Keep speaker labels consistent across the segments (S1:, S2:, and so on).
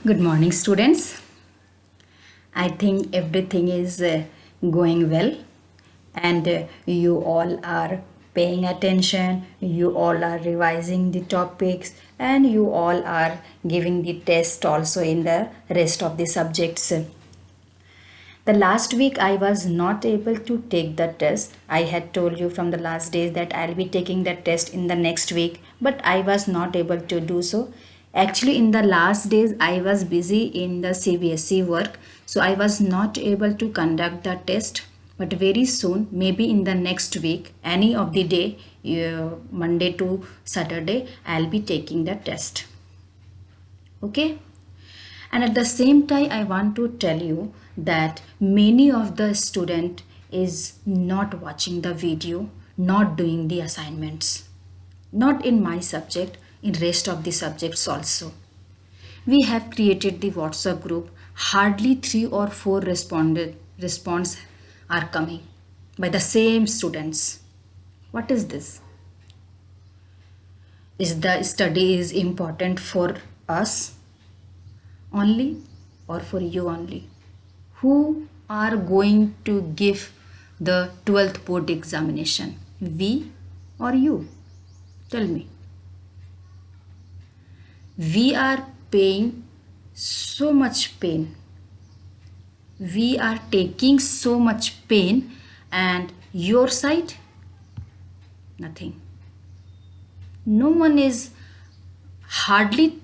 S1: Good morning, students. I think everything is going well, and you all are paying attention, you all are revising the topics, and you all are giving the test also in the rest of the subjects. The last week I was not able to take the test. I had told you from the last days that I'll be taking the test in the next week, but I was not able to do so. Actually, in the last days, I was busy in the CBSE work, so I was not able to conduct the test. But very soon, maybe in the next week, any of the day, Monday to Saturday, I'll be taking the test. Okay? And at the same time, I want to tell you that many of the student is not watching the video, not doing the assignments. Not in my subject, in rest of the subjects also. We have created the WhatsApp group. Hardly 3 or 4 response are coming by the same students. What is this? Is the study is important for us only or for you only? Who are going to give the 12th board examination? We or you? Tell me. We are paying so much pain. We are taking so much pain, and your side? Nothing. No one is, hardly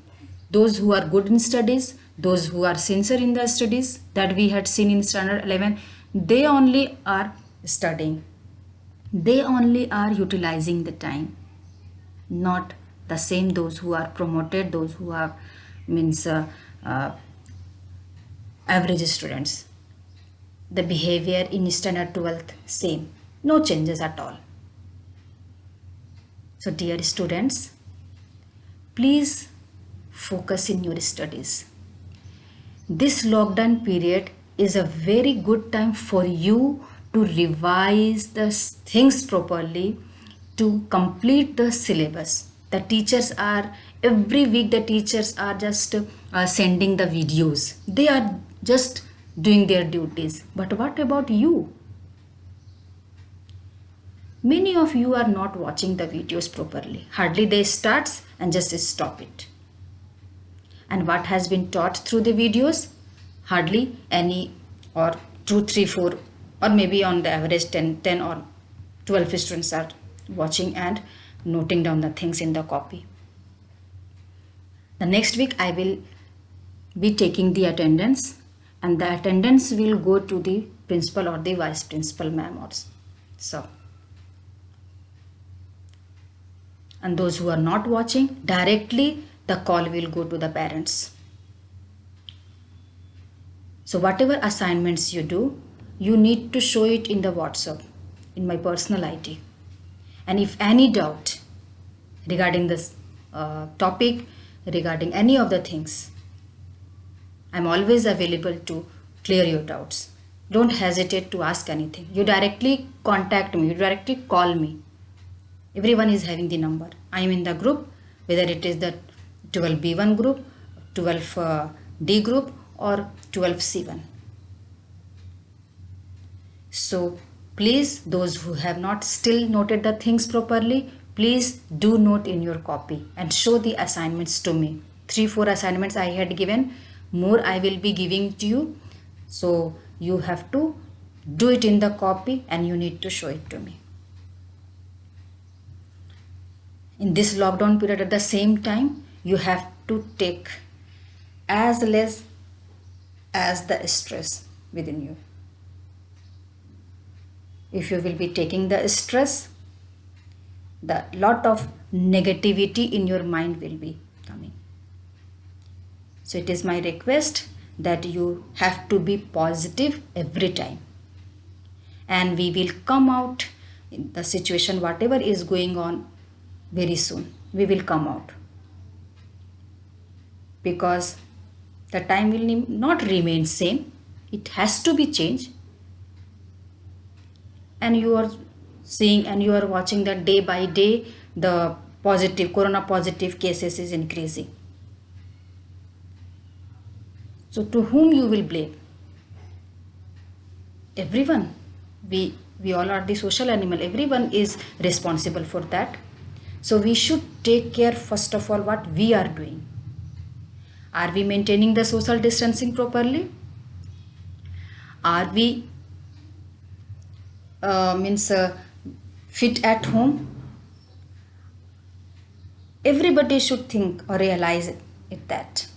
S1: those who are good in studies, those who are sincere in the studies that we had seen in standard 11, they only are studying. They only are utilizing the time, not the same those who are promoted, those who are means uh, average students. The behavior in standard 12th same, no changes at all. So dear students, please focus in your studies. This lockdown period is a very good time for you to revise the things properly, to complete the syllabus. The teachers are, every week the teachers are just sending the videos. They are just doing their duties. But what about you? Many of you are not watching the videos properly. Hardly they starts and just stop it. And what has been taught through the videos? Hardly any, or 2, 3, 4, or maybe on the average 10 or 12 students are watching and noting down the things in the copy. The next week I will be taking the attendance, and the attendance will go to the principal or the vice principal ma'am also. So, and those who are not watching, directly the call will go to the parents. So whatever assignments you do, you need to show it in the WhatsApp, in my personal ID. And if any doubt regarding this topic, regarding any of the things, I'm always available to clear your doubts. Don't hesitate to ask anything. You directly contact me, you directly call me. Everyone is having the number. I am in the group, whether it is the 12B1 group, 12D group, or 12C1. So please, those who have not still noted the things properly, please do note in your copy and show the assignments to me. 3, 4 assignments I had given, more I will be giving to you. So you have to do it in the copy and you need to show it to me. In this lockdown period, at the same time, you have to take as less as the stress within you. If you will be taking the stress, the lot of negativity in your mind will be coming. So it is my request that you have to be positive every time, and we will come out in the situation whatever is going on very soon. We will come out, because the time will not remain same. It has to be changed. And you are seeing and you are watching that day by day the positive corona positive cases is increasing. So to whom you will blame? Everyone. We all are the social animal. Everyone is responsible for that. So we should take care first of all what we are doing. Are we maintaining the social distancing properly? Are we fit at home? Everybody should think or realize it that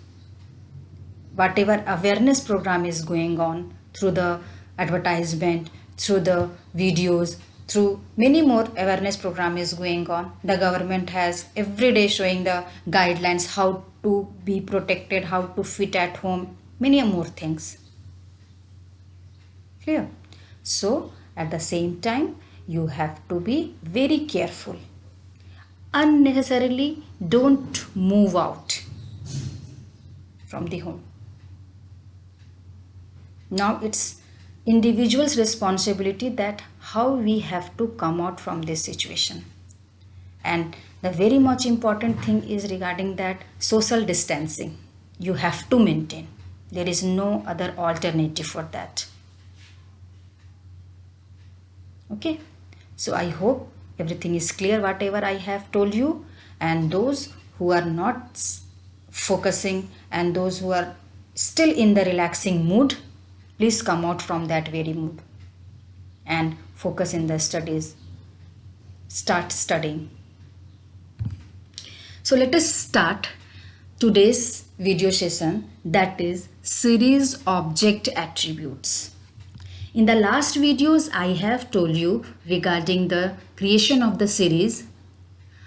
S1: whatever awareness program is going on through the advertisement, through the videos, through many more awareness program is going on. The government has every day showing the guidelines how to be protected, how to fit at home, many more things. Clear? So at the same time, you have to be very careful. Unnecessarily don't move out from the home. Now it's individual's responsibility that how we have to come out from this situation. And the very much important thing is regarding that social distancing. You have to maintain. There is no other alternative for that. Okay. So I hope everything is clear whatever I have told you, and those who are not focusing and those who are still in the relaxing mood, please come out from that very mood and focus in the studies. Start studying. So let us start today's video session, that is series object attributes. In the last videos, I have told you regarding the creation of the series,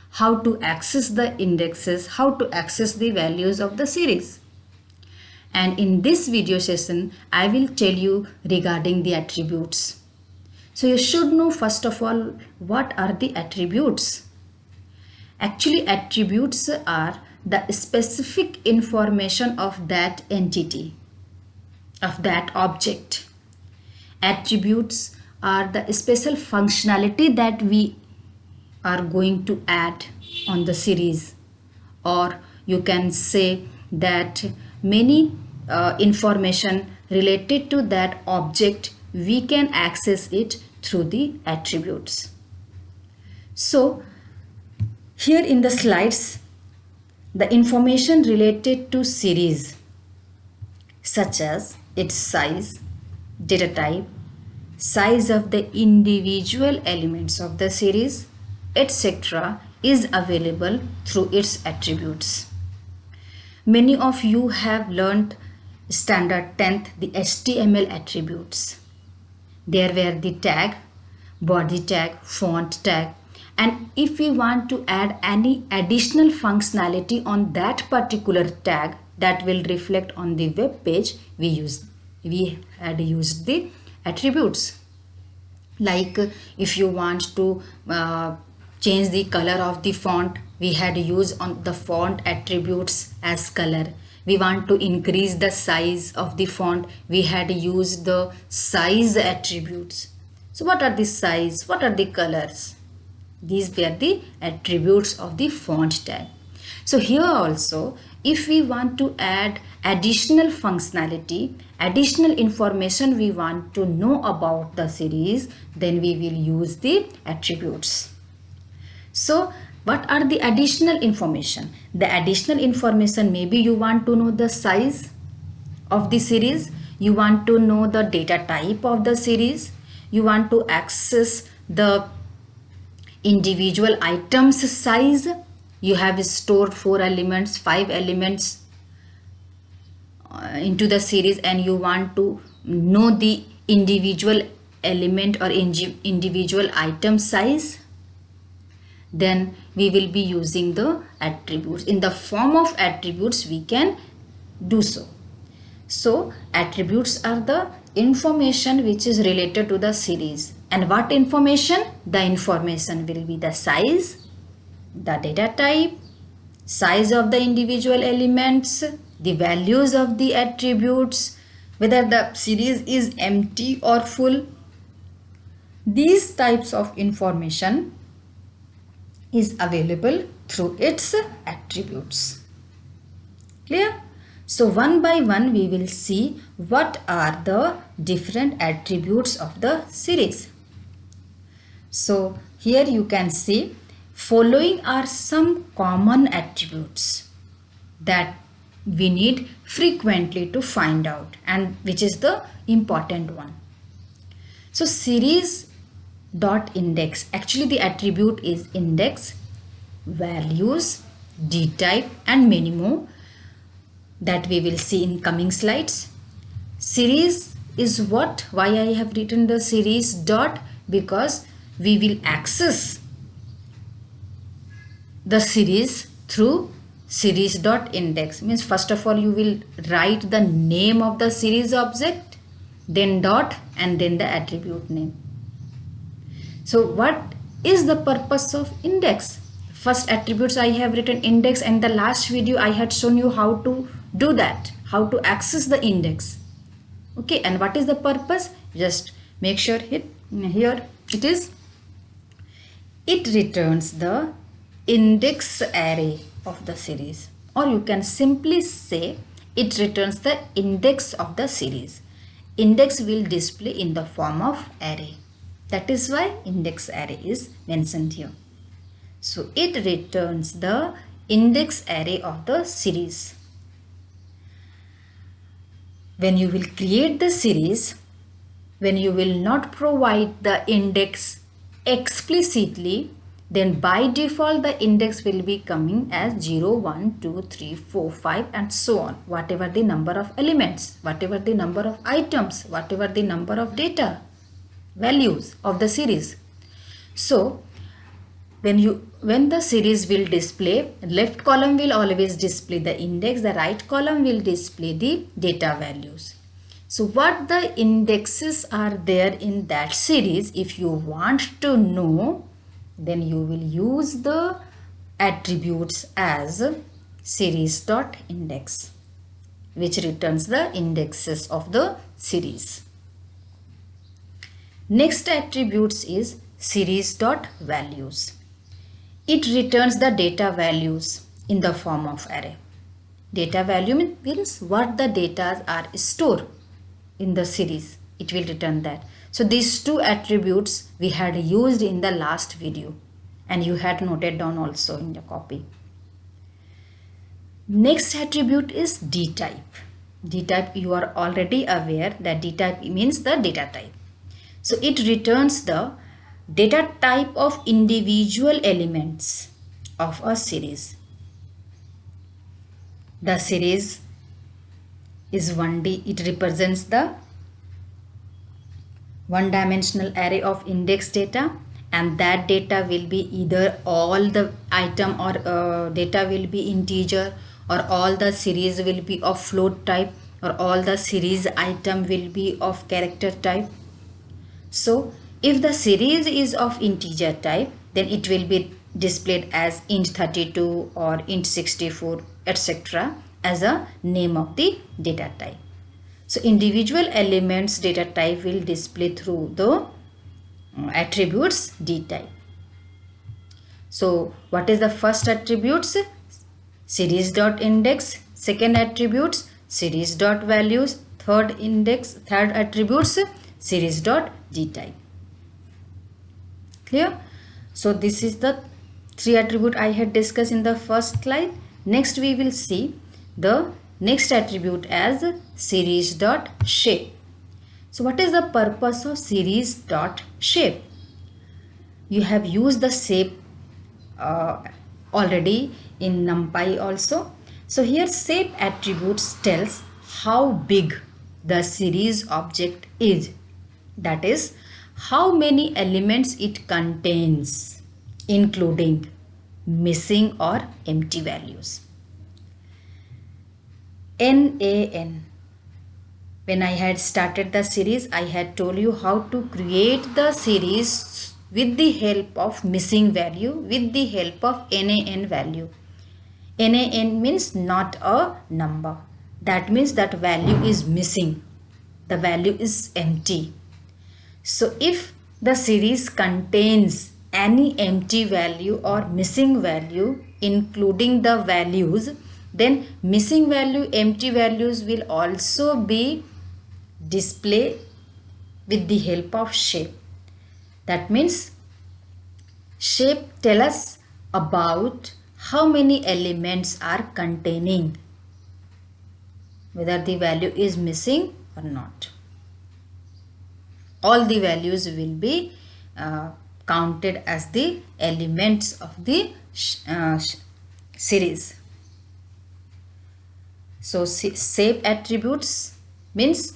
S1: how to access the indexes, how to access the values of the series. And in this video session, I will tell you regarding the attributes. So you should know first of all, what are the attributes? Actually, attributes are the specific information of that entity, of that object. Attributes are the special functionality that we are going to add on the series, or you can say that many information related to that object, we can access it through the attributes. So here in the slides, the information related to series such as its size, data type, size of the individual elements of the series, etc. is available through its attributes. Many of you have learned standard 10th the HTML attributes. There were the tag, body tag, font tag, and if we want to add any additional functionality on that particular tag that will reflect on the web page, we had used the attributes. Like if you want to change the color of the font, we had used on the font attributes as color. We want to increase the size of the font, we had used the size attributes. So what are the size, what are the colors? These were the attributes of the font tag. So here also, if we want to add additional functionality, additional information we want to know about the series, then we will use the attributes. So what are the additional information? The additional information, maybe you want to know the size of the series, you want to know the data type of the series, you want to access the individual items size. You have stored 4 elements, 5 elements into the series, and you want to know the individual element or individual item size, then we will be using the attributes. In the form of attributes we can do so. So attributes are the information which is related to the series. And what information? The information will be the size, the data type, size of the individual elements, the values of the attributes, whether the series is empty or full. These types of information is available through its attributes. Clear? So one by one we will see what are the different attributes of the series. So here you can see following are some common attributes that we need frequently to find out, and which is the important one. So series dot index, actually the attribute is index, values, dtype and many more that we will see in coming slides. Series is what, why I have written the series dot, because we will access the series through series dot index. Means first of all you will write the name of the series object, then dot, and then the attribute name. So what is the purpose of index? First attributes I have written index, and the last video I had shown you how to do that, how to access the index. Okay, and what is the purpose? Just make sure here it is. It returns the index array of the series, or you can simply say it returns the index of the series. Index will display in the form of array. That is why index array is mentioned here. So it returns the index array of the series. When you will create the series, when you will not provide the index explicitly, then by default the index will be coming as 0, 1, 2, 3, 4, 5 and so on. Whatever the number of elements, whatever the number of items, whatever the number of data values of the series. So when the series will display, left column will always display the index, the right column will display the data values. So what the indexes are there in that series, if you want to know, then you will use the attributes as series.index, which returns the indexes of the series. Next attributes is series.values. It returns the data values in the form of array. Data value means what the data are stored in the series. It will return that. So these two attributes we had used in the last video, and you had noted down also in the copy. Next attribute is dtype. Dtype, you are already aware that dtype means the data type. So it returns the data type of individual elements of a series. The series is 1D. It represents the one-dimensional array of index data, and that data will be either all the item or data will be integer, or all the series will be of float type, or all the series item will be of character type. So if the series is of integer type, then it will be displayed as int32 or int64 etc. as a name of the data type. So individual elements data type will display through the attributes dtype. So what is the first attributes? Series.index. Second attributes series.values. Third attributes series.dtype. Clear? So this is the three attribute I had discussed in the first slide. Next we will see the next attribute as series.shape. So what is the purpose of series.shape? You have used the shape already in NumPy also. So here shape attributes tells how big the series object is. That is, how many elements it contains, including missing or empty values. NaN. When I had started the series, I had told you how to create the series with the help of missing value, with the help of NaN value. NaN means not a number. That means that value is missing. The value is empty. So if the series contains any empty value or missing value, including the values, then missing value, empty values will also be displayed with the help of shape. That means shape tell us about how many elements are containing, whether the value is missing or not. All the values will be counted as the elements of the series. So shape attributes means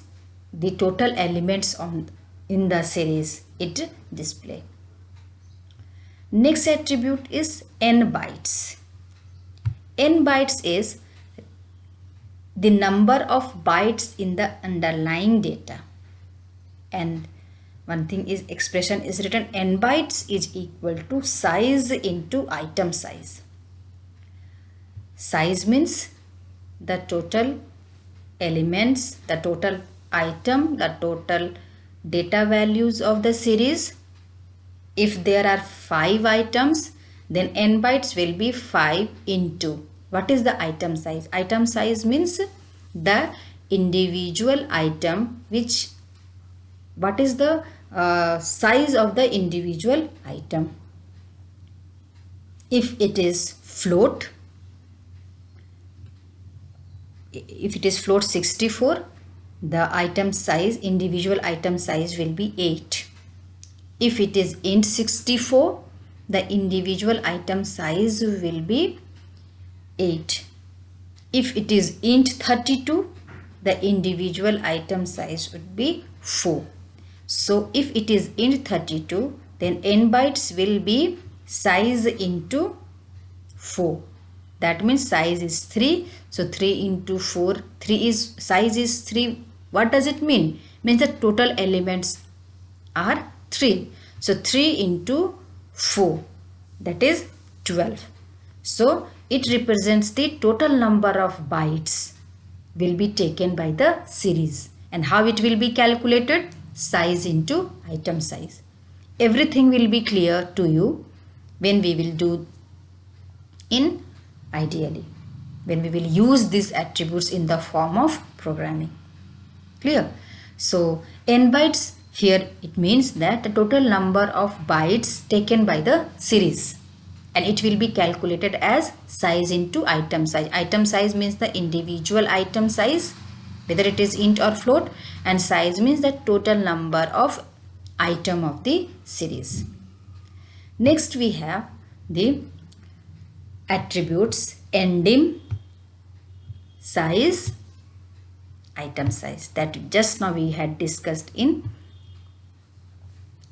S1: the total elements in the series it display. Next attribute is n bytes. N bytes is the number of bytes in the underlying data. And one thing is expression is written n bytes is equal to size into item size. Size means the total elements, the total item, the total data values of the series. If there are 5 items, then n bytes will be 5 into. What is the item size? Item size means the individual item what is the size of the individual item. If it is float, if it is float 64, the item size, individual item size will be 8. If it is int 64, the individual item size will be 8. If it is int 32, the individual item size would be 4. So if it is int 32, then n bytes will be size into 4. That means size is 3. So 3 into 4, size is 3. What does it mean? Means the total elements are 3. So 3 into 4, that is 12. So it represents the total number of bytes will be taken by the series. And how it will be calculated? Size into item size. Everything will be clear to you when we will do in ideally, when we will use these attributes in the form of programming. Clear? So n bytes, here it means that the total number of bytes taken by the series, and it will be calculated as size into item size. Item size means the individual item size, whether it is int or float, and size means the total number of item of the series. Next we have the attributes ndim, size, item size, that just now we had discussed in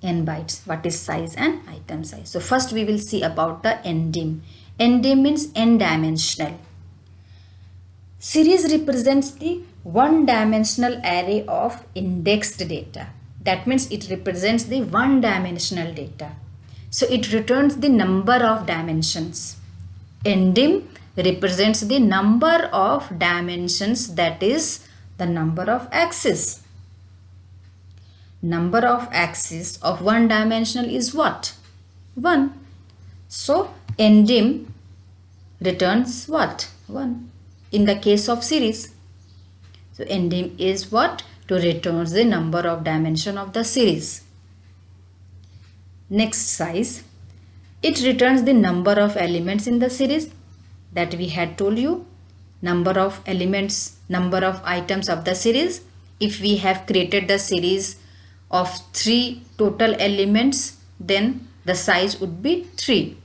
S1: n bytes. What is size and item size? So first we will see about the ndim. Ndim means n-dimensional. Series represents the one-dimensional array of indexed data. That means it represents the one-dimensional data. So it returns the number of dimensions. Ndim represents the number of dimensions, that is the number of axes. Number of axes of one dimensional is what? 1. So ndim returns what? 1 in the case of series. So ndim is what? To return the number of dimension of the series. Next, size. It returns the number of elements in the series that we had told you. Number of elements, number of items of the series. If we have created the series of 3 total elements, then the size would be 3.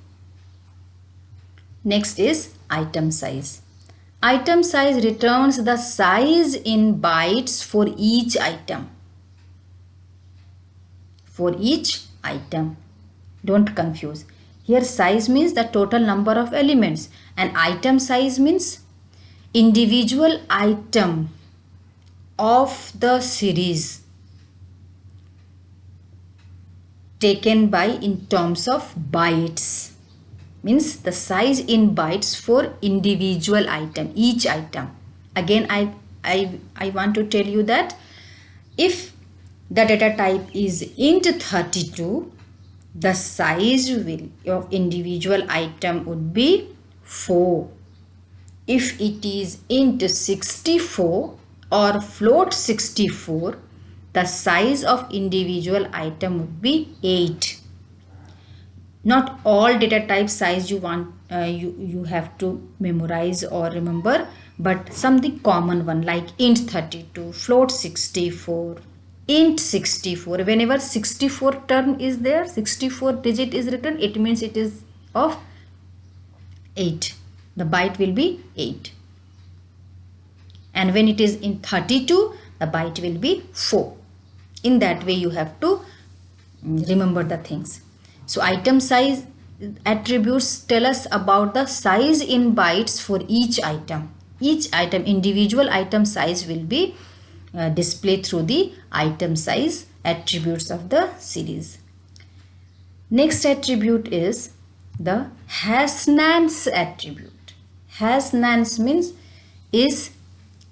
S1: Next is item size. Item size returns the size in bytes for each item. For each item. Don't confuse. Here size means the total number of elements, and item size means individual item of the series taken by in terms of bytes. Means the size in bytes for individual item, each item. Again, I want to tell you that if the data type is int 32, the size of individual item would be 4. if it is int 64 or float 64, the size of individual item would be 8. Not all data type size you want you have to memorize or remember, but something common one like int 32, float 64, int 64. Whenever 64 term is there, 64 digit is written, it means it is of 8. The byte will be 8. And when it is in 32, the byte will be 4. In that way you have to remember the things. So item size attributes tell us about the size in bytes for each item. Each item, individual item size will be displayed through the item size attributes of the series. Next attribute is the has nance attribute. Has nance means is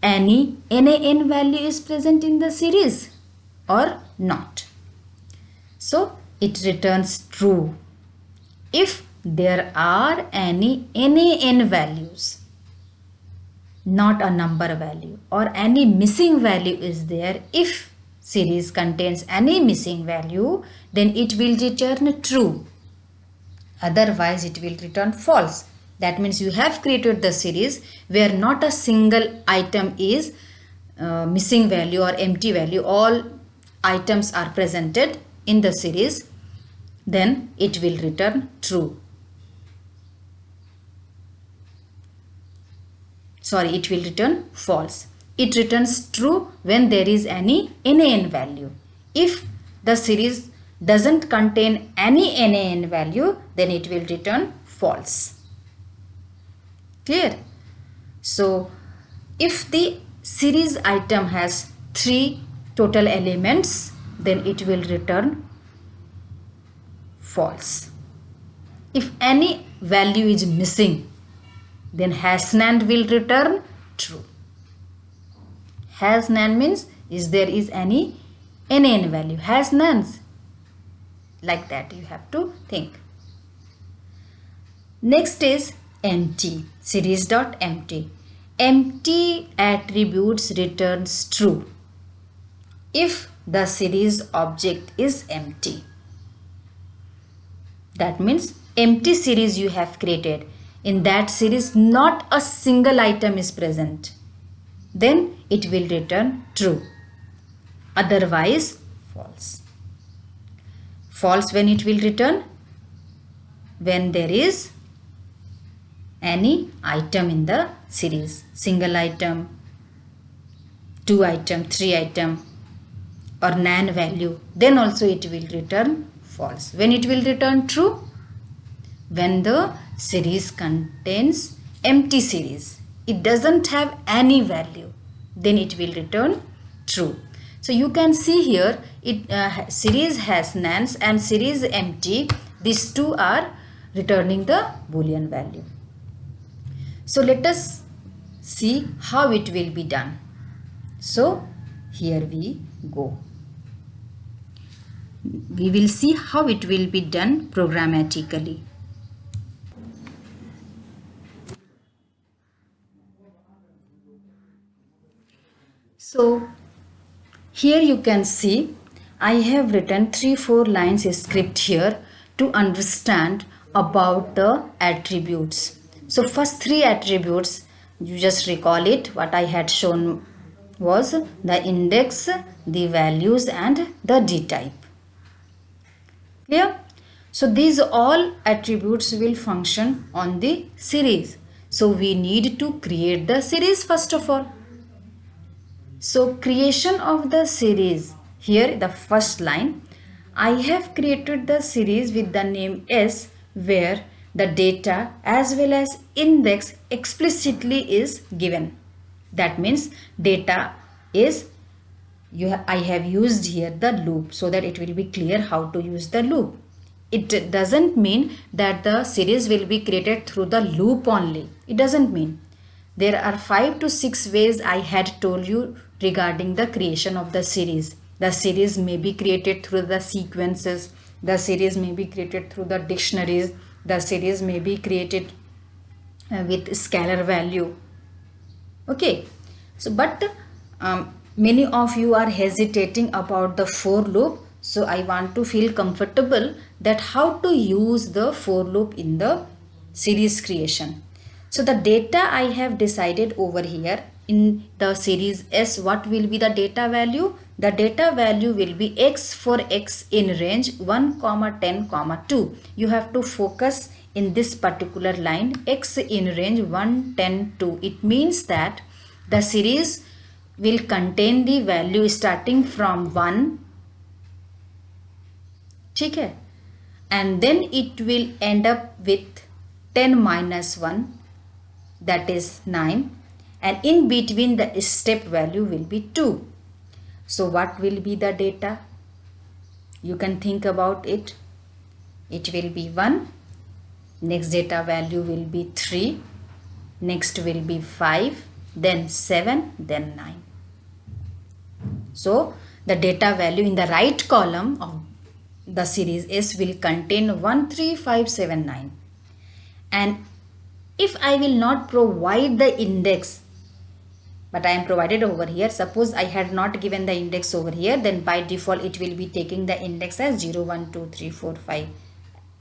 S1: any NaN value is present in the series or not. So it returns true if there are any NaN values, not a number value, or any missing value is there. If series contains any missing value, then it will return true. Otherwise it will return false. That means you have created the series where not a single item is missing value or empty value. All items are presented in the series. Then it will return true. Sorry, it will return false. It returns true when there is any NaN value. If the series doesn't contain any NaN value, then it will return false. Clear? So if the series item has 3 total elements, then it will return false. If any value is missing, then has NaN will return true. Has NaN means is there is any NaN value. Has NaNs. Like that you have to think. Next is empty. Series.empty. Empty attributes returns true if the series object is empty. That means empty series you have created. In that series not a single item is present. Then it will return true. Otherwise false. False when it will return? When there is any item in the series. Single item, 2 item, 3 item or NaN value. Then also it will return false. When it will return true? When the series contains empty series. It doesn't have any value. Then it will return true. So you can see here series has nans and series empty. These two are returning the Boolean value. So let us see how it will be done. So here we go. We will see how it will be done programmatically. So here you can see I have written 3-4 lines script here to understand about the attributes. So first 3 attributes, you just recall it, what I had shown was the index, the values and the D type. Clear? So these all attributes will function on the series. So we need to create the series first of all. So creation of the series, here the first line, I have created the series with the name S where the data as well as index explicitly is given. That means data is, I have used here the loop so that it will be clear how to use the loop. It doesn't mean that the series will be created through the loop only. It doesn't mean. There are 5 to 6 ways I had told you regarding the creation of the series. The series may be created through the sequences. The series may be created through the dictionaries. The series may be created with scalar value. Okay, so but many of you are hesitating about the for loop, so I want to feel comfortable that how to use the for loop in the series creation. So the data I have decided over here in the series S, what will be the data value? The data value will be x for x in range 1 comma 10 comma 2. You have to focus in this particular line, x in range 1 10 2. It means that the series will contain the value starting from 1, ठीक है, and then it will end up with 10 minus 1, that is 9, and in between the step value will be 2. So what will be the data? You can think about it. It will be 1, next data value will be 3, next will be 5, then 7, then 9. So the data value in the right column of the series S will contain 1 3 5 7 9. And if I will not provide the index, but I am provided over here, suppose I had not given the index over here, then by default it will be taking the index as 0 1 2 3 4 5,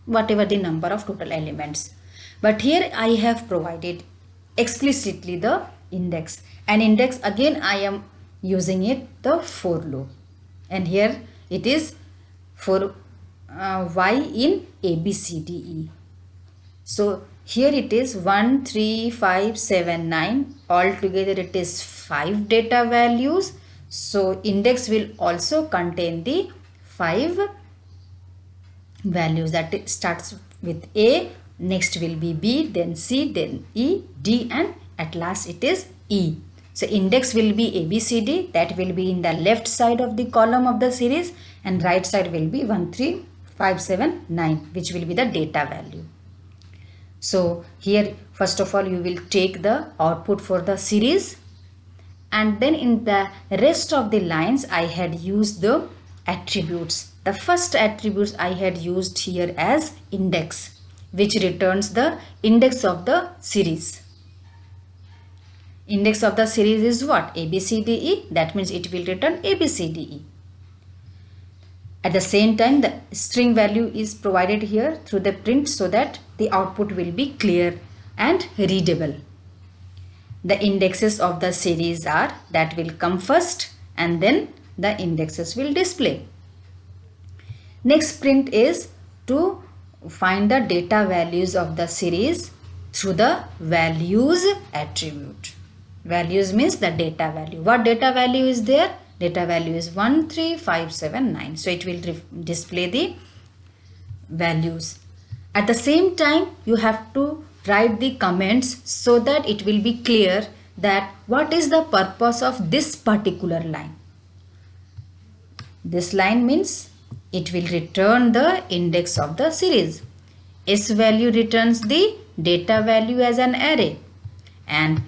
S1: whatever the number of total elements. But here I have provided explicitly the index, and index again I am using it the for loop, and here it is for y in a b c d e. So here it is 1 3 5 7 9, altogether it is 5 data values. So index will also contain the 5 values, that it starts with A, next will be B, then C, then E, D, and at last it is E. So index will be ABCD, that will be in the left side of the column of the series, and right side will be 1 3 5 7 9, which will be the data value. So here first of all you will take the output for the series, and then in the rest of the lines I had used the attributes. The first attributes I had used here as index, which returns the index of the series. Index of the series is what? ABCDE, that means it will return ABCDE. At the same time, the string value is provided here through the print so that the output will be clear and readable. The indexes of the series are, that will come first, and then the indexes will display. Next print is to find the data values of the series through the values attribute. Values means the data value. What data value is there? Data value is 1 3 5 7 9. So it will display the values. At the same time, you have to write the comments so that it will be clear that what is the purpose of this particular line. This line means it will return the index of the series. S value returns the data value as an array, and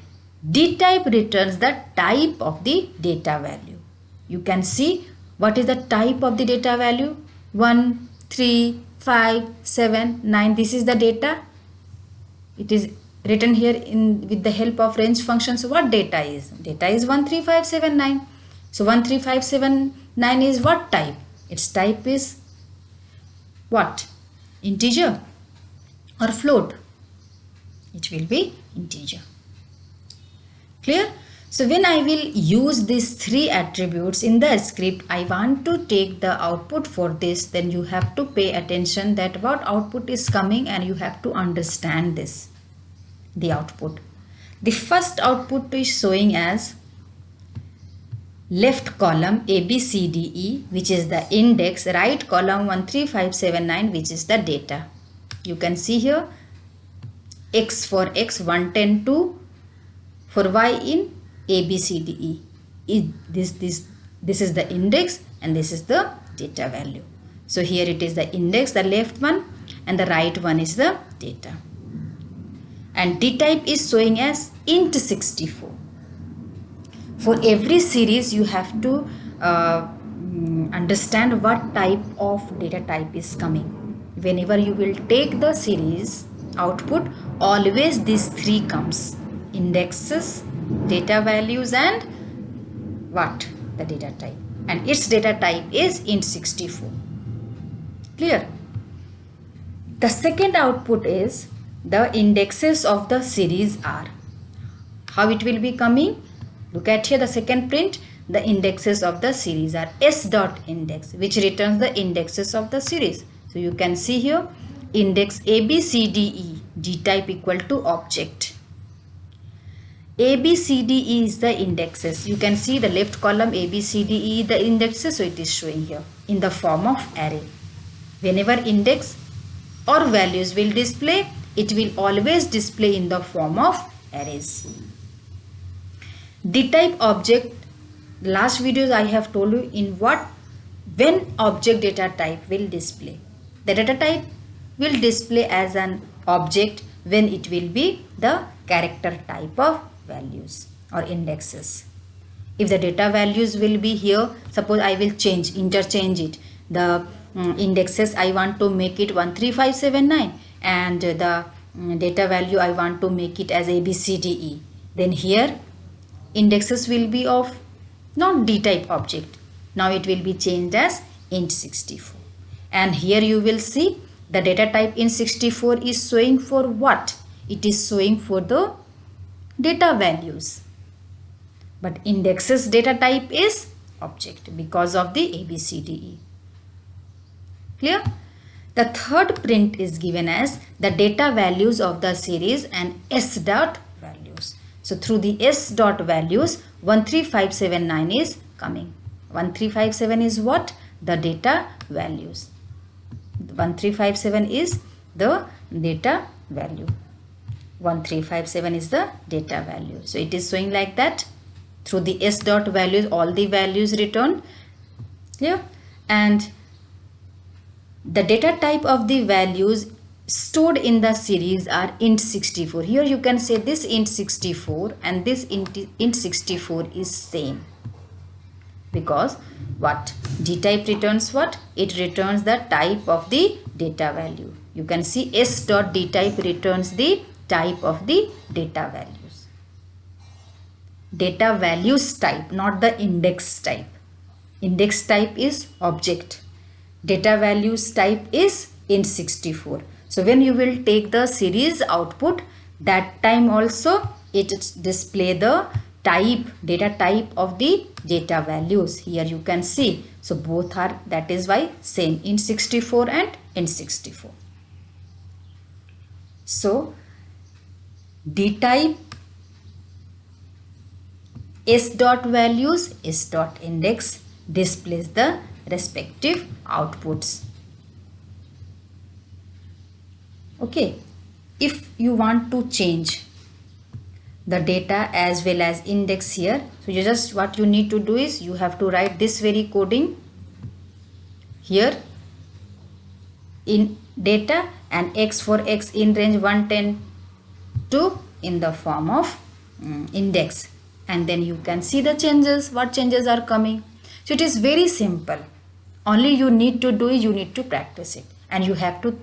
S1: D type returns the type of the data value. You can see what is the type of the data value. 1 3 5 7 9, this is the data. It is written here in with the help of range function. So what data is? Data is 1 3 5 7 9. So 1 3 5 7 9 is what type? Its type is what? Integer or float? It will be integer. Clear? So when I will use these three attributes in the script, I want to take the output for this, then you have to pay attention that what output is coming, and you have to understand this, the output. The first output is showing as left column ABCDE, which is the index, right column 1 3 5 7 9, which is the data. You can see here x for x 1 10 2, for y in ABCDE. This is the index, and this is the data value. So here it is the index, the left one, and the right one is the data. And D type is showing as int 64. For every series you have to understand what type of data type is coming. Whenever you will take the series, output, always these three comes: indexes, data values, and what? The data type. And its data type is int64. Clear? The second output is the indexes of the series are. How it will be coming? Look at here, the second print. The indexes of the series are s dot index, which returns the indexes of the series. So you can see here, index A, B, C, D, E, D type equal to object. A, B, C, D, E is the indexes. You can see the left column A, B, C, D, E, the indexes. So it is showing here in the form of array. Whenever index or values will display, it will always display in the form of arrays. D type object, last videos I have told you in what, when object data type will display. The data type will display as an object when it will be the character type of values or indexes. If the data values will be here, suppose I will interchange it. The indexes I want to make it 13579 and the data value I want to make it as ABCDE. Then here indexes will be of not D type object. Now it will be changed as int64. And here you will see the data type int64 is showing for what? It is showing for the data values. But indexes data type is object because of the ABCDE. Clear? The third print is given as the data values of the series and s dot values. So through the s dot values, 13579 is coming. 1357 is what? The data values. 1357 is the data value. 1357 is the data value. So it is showing like that. Through the s dot values, all the values returned. Clear? And the data type of the values stored in the series are int64. Here you can say this int64 and this int64 is same. Because what? D type returns what? It returns the type of the data value. You can see s dot d type returns the type of the data values. Data values type, not the index type. Index type is object. Data values type is int64. So when you will take the series output, that time also it display the type, data type of the data values. Here you can see. So both are, that is why same, int64 and int64. So D type s dot values, s dot index displays the respective outputs. Okay, if you want to change the data as well as index here, so you just, what you need to do is you have to write this very coding here in data and x for x in range 110 to in the form of index, and then you can see the changes, what changes are coming. So it is very simple. Only you need to do is you need to practice it, and you have to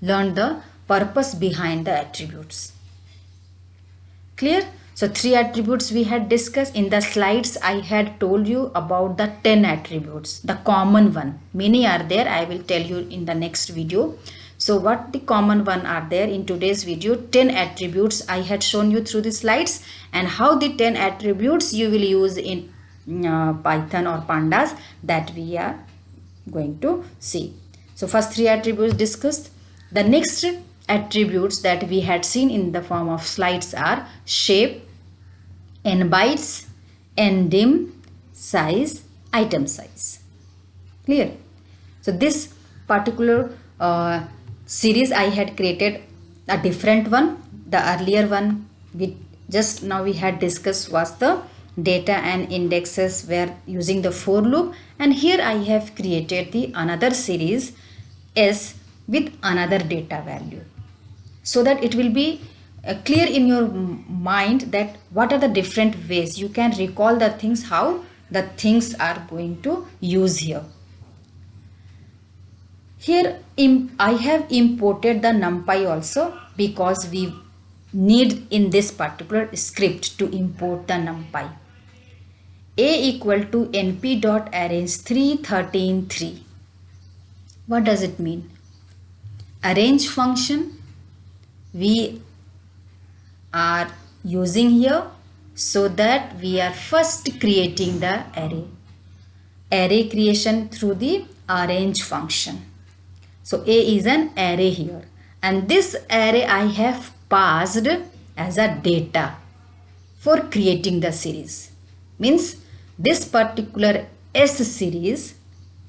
S1: learn the purpose behind the attributes. Clear? So 3 attributes we had discussed. In the slides I had told you about the 10 attributes, the common one. Many are there, I will tell you in the next video. So what the common one are there in today's video? 10 attributes I had shown you through the slides, and how the 10 attributes you will use in Python or pandas, that we are going to see. So first 3 attributes discussed. The next attributes that we had seen in the form of slides are shape, nbytes, ndim, size, item size. Clear? So this particular series I had created a different one. The earlier one we just now we had discussed was the data and indexes were using the for loop, and here I have created the another series S with another data value, so that it will be clear in your mind that what are the different ways you can recall the things, how the things are going to use here. Here I have imported the numpy also because we need in this particular script to import the numpy. A equal to np dot arrange 3 13 3. What does it mean? Arrange function we are using here so that we are first creating the array creation through the arrange function. So A is an array here, and this array I have passed as a data for creating the series. Means this particular S series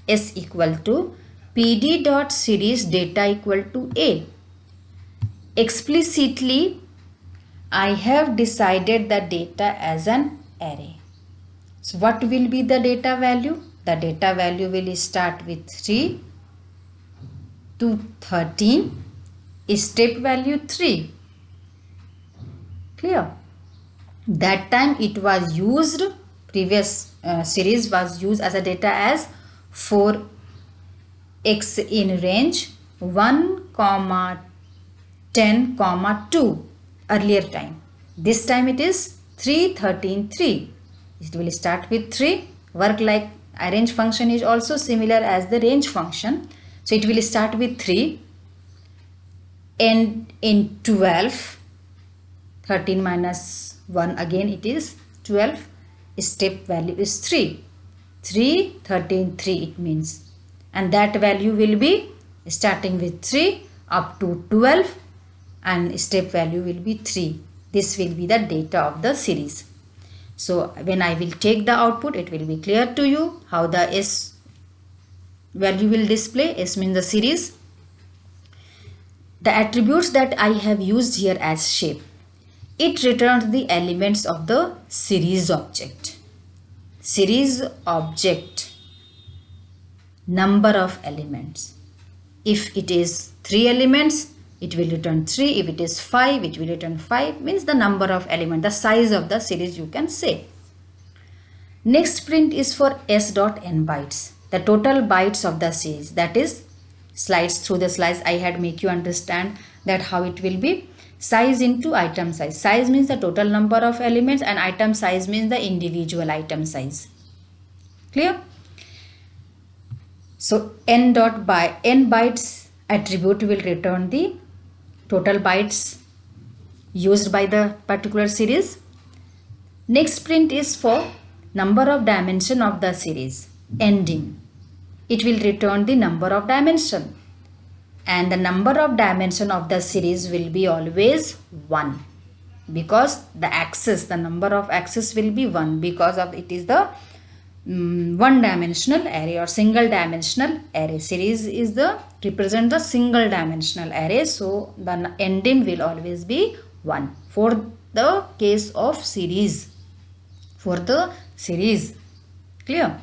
S1: S equal to pd dot series data equal to A. Explicitly I have decided the data as an array. So what will be the data value? The data value will start with 3 to 13, step value 3. Clear? That time it was used, previous series was used as a data as 4x in range 1, 10, 2 earlier time. This time it is 3, 13, 3. It will start with 3. Work like arrange function is also similar as the range function. So it will start with 3, end in 12, 13 minus 1 again it is 12, step value is 3, 3, 13, 3 it means, and that value will be starting with 3 up to 12 and step value will be 3. This will be the data of the series. So when I will take the output, it will be clear to you how the S value will display. S means the series. The attributes that I have used here as shape. It returns the elements of the series object. Series object, number of elements. If it is 3 elements, it will return 3. If it is 5, it will return 5. Means the number of elements, the size of the series you can say. Next print is for s dot n bytes. The total bytes of the series, that is slides. Through the slides I had make you understand that how it will be. Size into item size. Size means the total number of elements and item size means the individual item size. Clear? So n bytes attribute will return the total bytes used by the particular series. Next print is for number of dimension of the series. Ending. It will return the number of dimension. And the number of dimension of the series will be always 1. Because the axis, the number of axis will be 1 because of it is the one dimensional array or single dimensional array. Series is the represent the single dimensional array. So the ending will always be 1 for the case of series. For the series. Clear?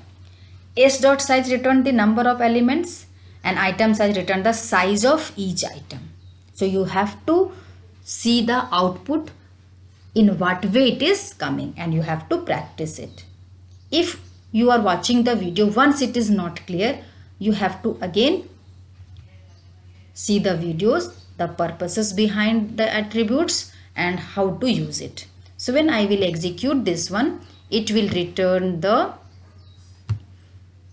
S1: S dot size return the number of elements and item size return the size of each item. So you have to see the output in what way it is coming and you have to practice it. If you are watching the video, once it is not clear, you have to again see the videos, the purposes behind the attributes and how to use it. So when I will execute this one, it will return the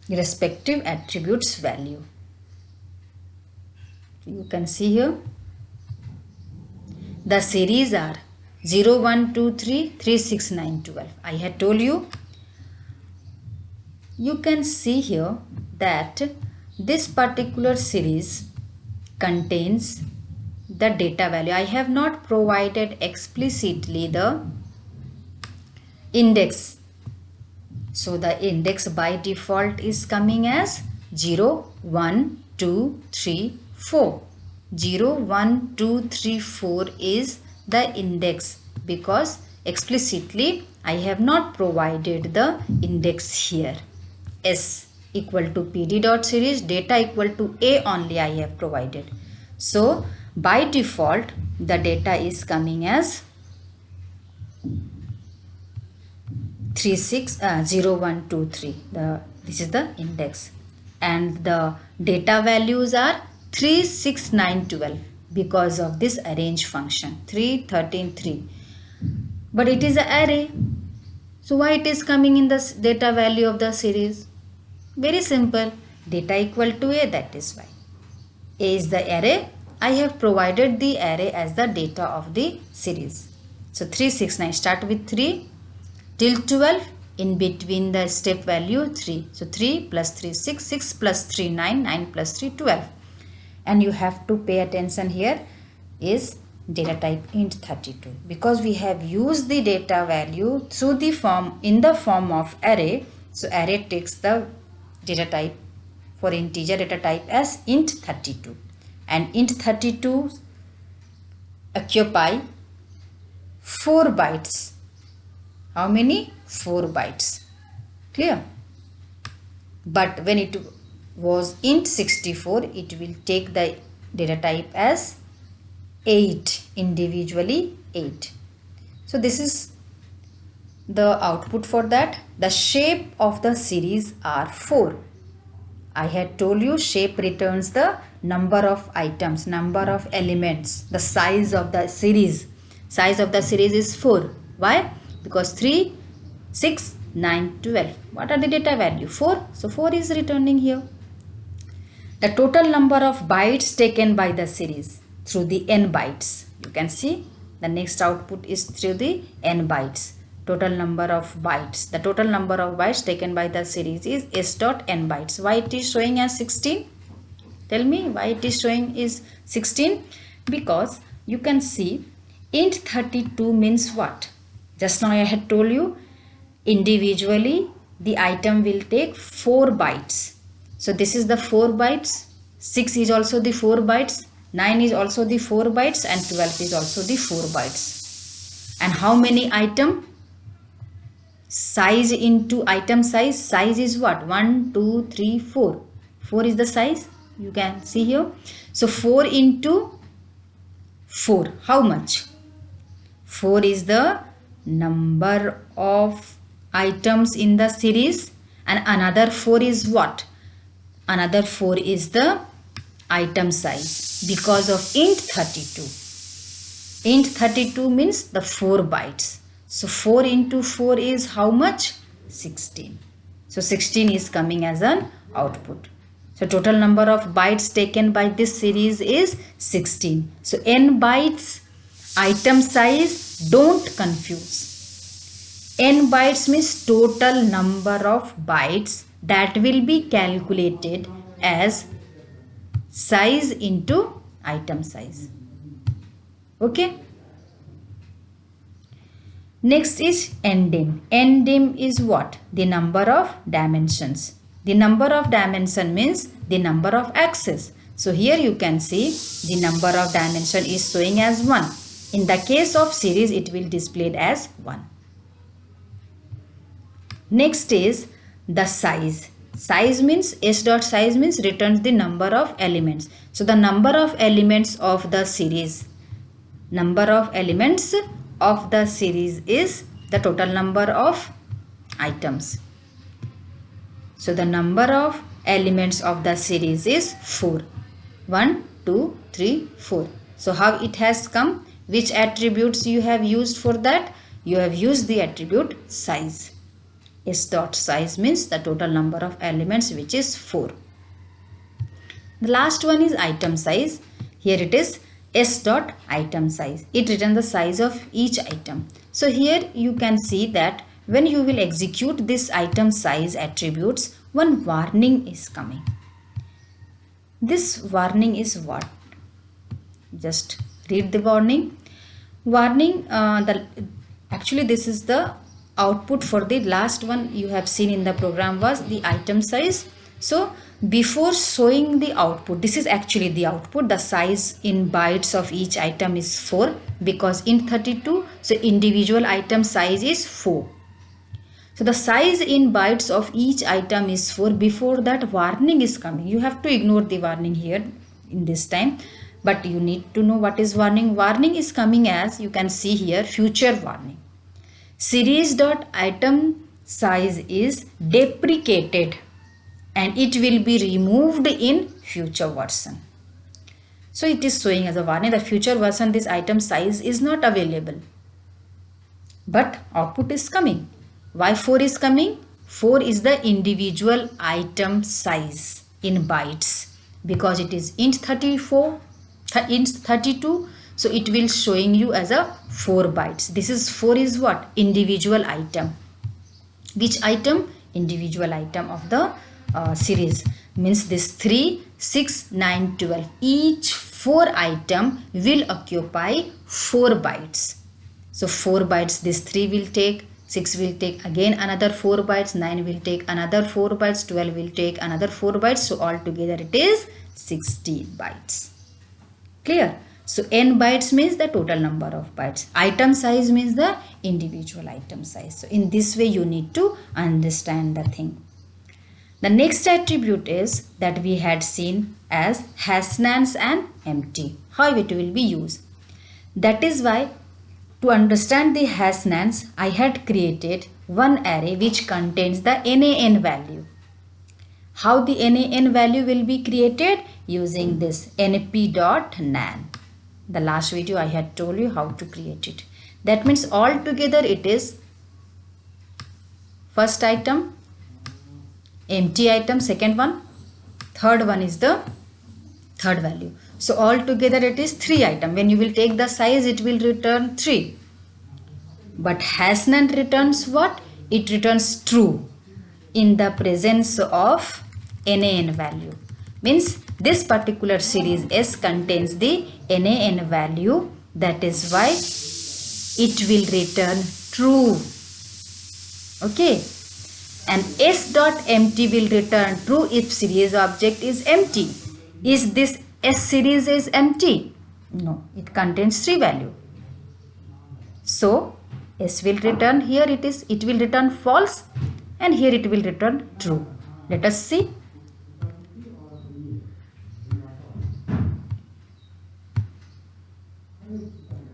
S1: respective attributes value. You can see here the series are 0, 1, 2, 3, 3, 6, 9, 12. I had told you. You can see here that this particular series contains the data value. I have not provided explicitly the index. So the index by default is coming as 0, 1, 2, 3, 4. 0, 1, 2, 3, 4 is the index because explicitly I have not provided the index here. S equal to pd dot series data equal to A only I have provided. So by default the data is coming as 0, 1, 2, 3. This is the index. and the data values are 3, 6, 9, 12 because of this arrange function 3, 13, 3. But it is an array. So why it is coming in the data value of the series? Very simple. Data equal to A, that is why. A is the array. I have provided the array as the data of the series. So 3, 6, 9. Start with 3 till 12. In between the step value 3. So 3 plus 3 6, 6 plus 3 9, 9 plus 3 12. And you have to pay attention here is data type int 32 because we have used the data value through the form in the form of array. So array takes the data type for integer data type as int 32 and int 32 occupy 4 bytes. How many? 4 bytes. Clear? But when it was int 64, it will take the data type as 8, individually 8. So this is the output for that. The shape of the series are 4. I had told you shape returns the number of items, number of elements, the size of the series. Size of the series is 4. Why? Because 3, 6, 9, 12. What are the data value? 4. So 4 is returning here. The total number of bytes taken by the series through the n bytes. You can see the next output is through the n bytes. Total number of bytes. The total number of bytes taken by the series is s dot n bytes. Why it is showing as 16? Tell me why it is showing is 16? Because you can see int 32 means what? Just now I had told you individually the item will take 4 bytes. So this is the 4 bytes. 6 is also the 4 bytes. 9 is also the 4 bytes and 12 is also the 4 bytes. And how many item? Size into item size. Size is what? 1, 2, 3, 4. 4 is the size. You can see here. So 4 into 4. How much? 4 is the number of items in the series and another 4 is what? Another 4 is the item size because of int 32. Int 32 means the 4 bytes. So 4 into 4 is how much? 16. So 16 is coming as an output. So total number of bytes taken by this series is 16. So n bytes, item size, don't confuse. N bytes means total number of bytes that will be calculated as size into item size. Okay. Next is ndim. Ndim is what? The number of dimensions. The number of dimension means the number of axes. So here you can see the number of dimension is showing as 1. In the case of series, it will displayed as 1. Next is the size. Size means s dot size means returns the number of elements. So the number of elements of the series. Number of elements of the series is the total number of items. So the number of elements of the series is 4. 1, 2, 3, 4. So how it has come? Which attributes you have used for that? You have used the attribute size. S dot size means the total number of elements which is 4. The last one is item size. Here it is S dot item size. It returns the size of each item. So here you can see that when you will execute this item size attributes, one warning is coming. This warning is what? Just read the warning. Warning, actually this is the output for the last one you have seen in the program was the item size. So before showing the output, this is actually the output. The size in bytes of each item is 4 because in 32, so individual item size is 4. So the size in bytes of each item is 4. Before that warning is coming. You have to ignore the warning here in this time. But you need to know what is warning. Warning is coming as you can see here future warning. Series dot item size is deprecated. and it will be removed in future version. So it is showing as a warning, the future version this item size is not available, but output is coming. Why 4 is coming? 4 is the individual item size in bytes, because it is int 34, int 32, so it will showing you as a 4 bytes. This is 4 is what? Individual item. Which item? Individual item of the series. Means this 3, 6, 9, 12. Each 4 item will occupy 4 bytes. So 4 bytes this 3 will take, 6 will take again another 4 bytes, 9 will take another 4 bytes, 12 will take another 4 bytes. So altogether it is 16 bytes. Clear? So n bytes means the total number of bytes. Item size means the individual item size. So in this way you need to understand the thing. The next attribute is that we had seen as hash-nans and empty. How it will be used. That is why to understand the hash-nans, I had created one array which contains the NaN value. How the NaN value will be created? Using this np.nan. The last video I had told you how to create it. That means altogether it is first item, empty item, second one, third one is the third value. So altogether it is 3 item. When you will take the size, it will return 3. But hash-nan returns what? It returns true in the presence of NaN value. Means this particular series S contains the NaN value. That is why it will return true. Okay. And S.empty will return true if series object is empty. Is this S series is empty? No, it contains 3 value. So S will return, here it will return false, and here it will return true. Let us see.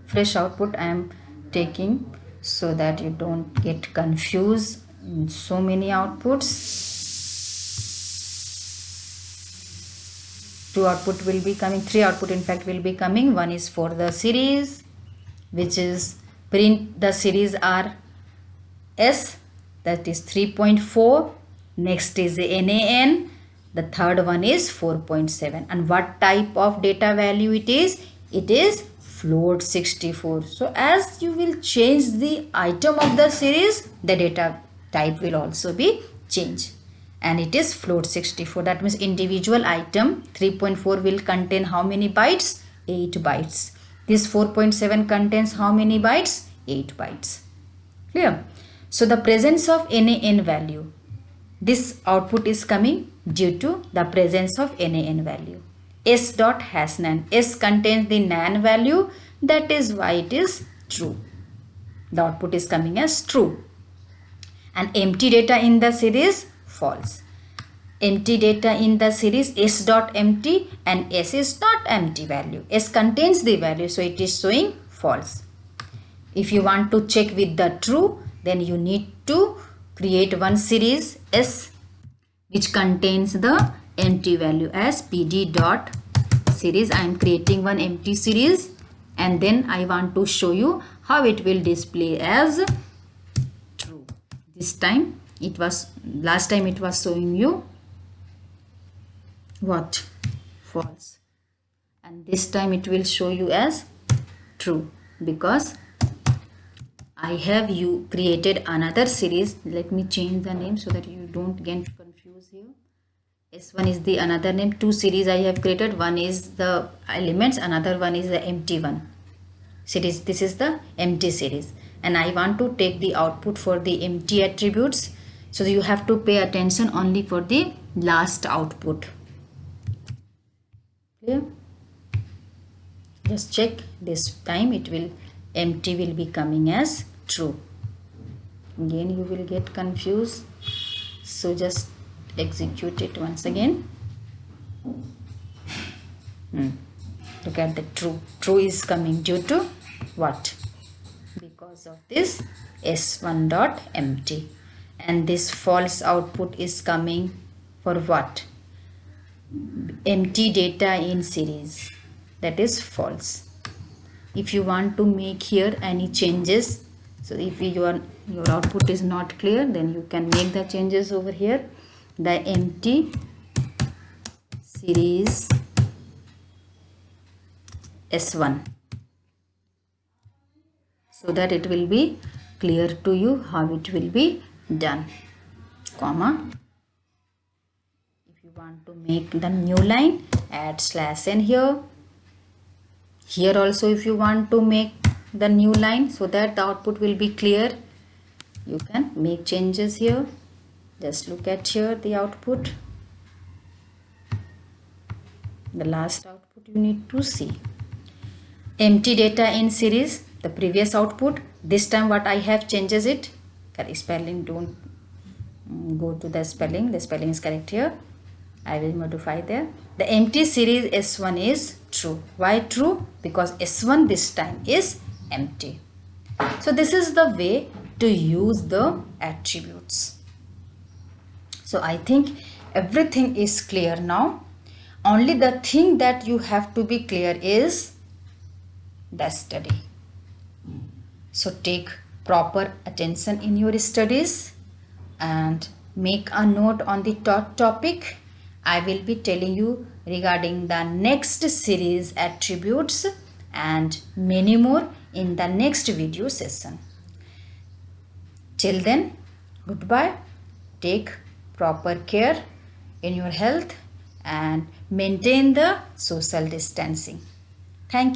S1: Fresh output I am taking so that you don't get confused in so many outputs. 2 output will be coming, 3 output in fact will be coming. One is for the series, which is print the series R S, that is 3.4. Next is the NaN. The third one is 4.7. And what type of data value it is? It is float 64. So as you will change the item of the series, the data type will also be changed. And it is float 64. That means individual item 3.4 will contain how many bytes? 8 bytes. This 4.7 contains how many bytes? 8 bytes. Clear? So the presence of NaN value, this output is coming due to the presence of NaN value. S.hash-nan. S contains the nan value, that is why it is true. The output is coming as true. And empty data in the series, false. Empty data in the series S.empty, and S is not empty value. S contains the value, so it is showing false. If you want to check with the true, then you need to create one series S which contains the empty value as pd.series. I am creating one empty series, and then I want to show you how it will display as true. This time it was, last time it was showing you what? False. And this time it will show you as true, because I have you created another series. Let me change the name so that you don't get confused here. S1 is the another name. 2 series I have created. One is the elements, another one is the empty one series. This is the empty series, and I want to take the output for the empty attributes. So you have to pay attention only for the last output. Clear? Just check this time, it will empty will be coming as true. Again you will get confused, so just execute it once again. Look at the true. True is coming due to what? Because of this S1.empty. And this false output is coming For what? Empty data in series. That is false. If you want to make here any changes, so if your output is not clear, then you can make the changes over here. The empty series S1, so that it will be clear to you how it will be done, comma. If you want to make the new line, add /n here. Here also, if you want to make the new line so that the output will be clear, you can make changes here. Just look at here the output. The last output you need to see. Empty data in series, the previous output. This time what I have changes it. Spelling, don't go to the spelling. The spelling is correct here. I will modify there. The empty series S1 is true. Why true? Because S1 this time is empty. So this is the way to use the attributes. So I think everything is clear now. Only the thing that you have to be clear is the study. So take proper attention in your studies and make a note on the topic. I will be telling you regarding the next series attributes and many more in the next video session. Till then, goodbye. Take proper care in your health and maintain the social distancing. Thank you.